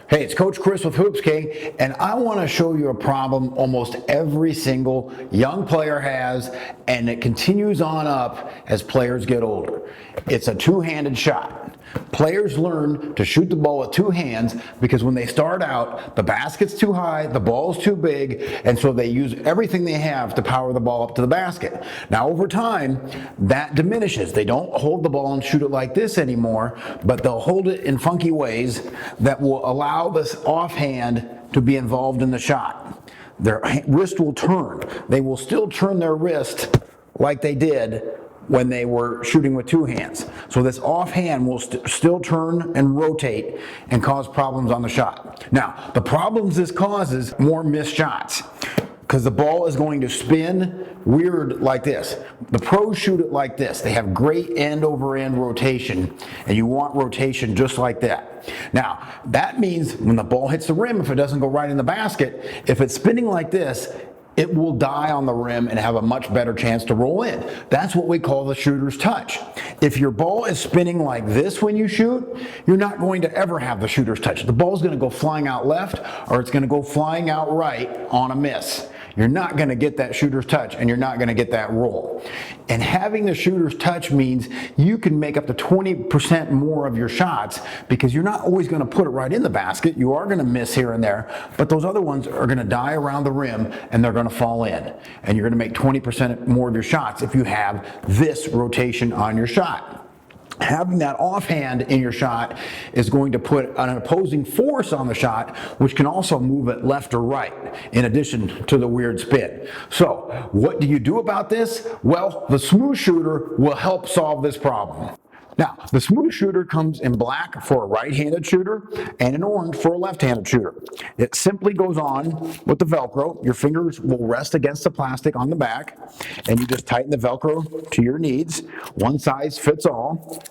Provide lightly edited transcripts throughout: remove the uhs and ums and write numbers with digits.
Hey, it's Coach Chris with Hoops King, and I want to show you a problem almost every single young player has, and it continues on up as players get older. It's a two-handed shot. Players learn to shoot the ball with two hands because when they start out, the basket's too high, the ball's too big, and so they use everything they have to power the ball up to the basket. Now, over time, that diminishes. They don't hold the ball and shoot it like this anymore, but they'll hold it in funky ways that will allow this offhand to be involved in the shot. Their wrist will turn. They will still turn their wrist like they did when they were shooting with two hands. So this offhand will still turn and rotate and cause problems on the shot. Now, the problems this causes, more missed shots, because the ball is going to spin weird like this. The pros shoot it like this. They have great end over end rotation, and you want rotation just like that. Now, that means when the ball hits the rim, if it doesn't go right in the basket, if it's spinning like this, it will die on the rim and have a much better chance to roll in. That's what we call the shooter's touch. If your ball is spinning like this when you shoot, you're not going to ever have the shooter's touch. The ball's going to go flying out left, or it's going to go flying out right on a miss. You're not going to get that shooter's touch, and you're not going to get that roll. And having the shooter's touch means you can make up to 20% more of your shots because you're not always going to put it right in the basket. You are going to miss here and there, but those other ones are going to die around the rim and they're going to fall in. And you're going to make 20% more of your shots if you have this rotation on your shot. Having that offhand in your shot is going to put an opposing force on the shot, which can also move it left or right, in addition to the weird spin. So, what do you do about this? Well, the smooth shooter will help solve this problem. Now, the smooth shooter comes in black for a right-handed shooter and in orange for a left-handed shooter. It simply goes on with the Velcro. Your fingers will rest against the plastic on the back, and you just tighten the Velcro to your needs. One size fits all.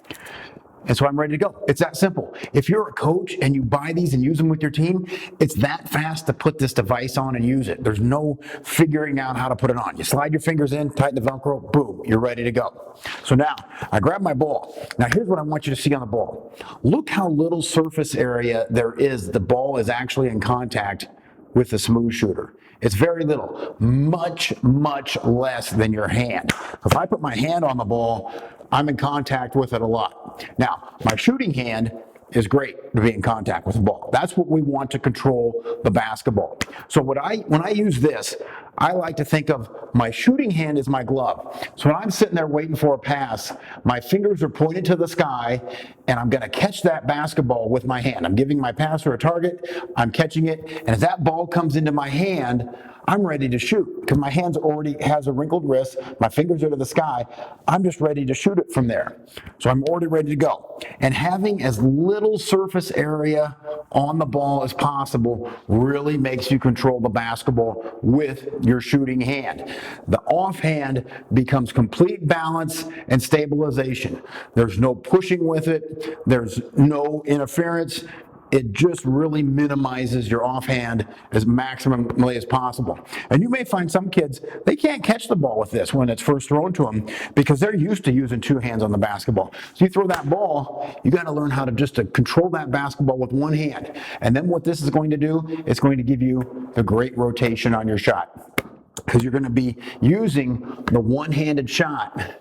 And so I'm ready to go. It's that simple. If you're a coach and you buy these and use them with your team, it's that fast to put this device on and use it. There's no figuring out how to put it on. You slide your fingers in, tighten the Velcro, boom, you're ready to go. So now, I grab my ball. Now here's what I want you to see on the ball. Look how little surface area there is. The ball is actually in contact with the smooth shooter. It's very little, much, much less than your hand. If I put my hand on the ball, I'm in contact with it a lot. Now, my shooting hand is great to be in contact with the ball. That's what we want to control the basketball. So when I use this, I like to think of my shooting hand as my glove. So when I'm sitting there waiting for a pass, my fingers are pointed to the sky, and I'm going to catch that basketball with my hand. I'm giving my passer a target, I'm catching it, and as that ball comes into my hand, I'm ready to shoot because my hands already has a wrinkled wrist, my fingers are to the sky, I'm just ready to shoot it from there. So I'm already ready to go. And having as little surface area on the ball as possible really makes you control the basketball with your shooting hand. The offhand becomes complete balance and stabilization. There's no pushing with it, there's no interference. It just really minimizes your offhand as maximally as possible. And you may find some kids, they can't catch the ball with this when it's first thrown to them because they're used to using two hands on the basketball. So you throw that ball, you got to learn how to control that basketball with one hand. And then what this is going to do, it's going to give you the great rotation on your shot because you're going to be using the one-handed shot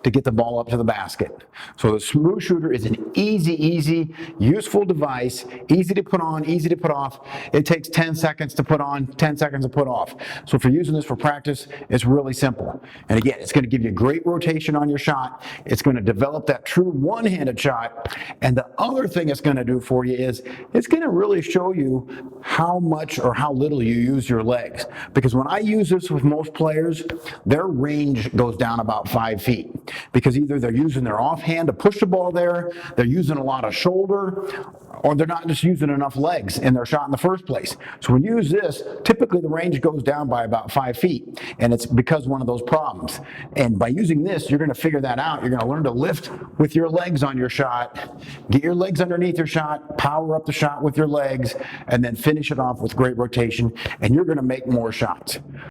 to get the ball up to the basket. So the smooth shooter is an easy, useful device, easy to put on, easy to put off. It takes 10 seconds to put on, 10 seconds to put off. So if you're using this for practice, it's really simple. And again, it's going to give you great rotation on your shot. It's going to develop that true one-handed shot. And the other thing it's going to do for you is it's going to really show you how much or how little you use your legs. Because when I use this with most players, their range goes down about 5 feet. Because either they're using their offhand to push the ball there, they're using a lot of shoulder, or they're not just using enough legs in their shot in the first place. So when you use this, typically the range goes down by about 5 feet, and it's because of one of those problems. And by using this, you're going to figure that out. You're going to learn to lift with your legs on your shot, get your legs underneath your shot, power up the shot with your legs, and then finish it off with great rotation, and you're going to make more shots.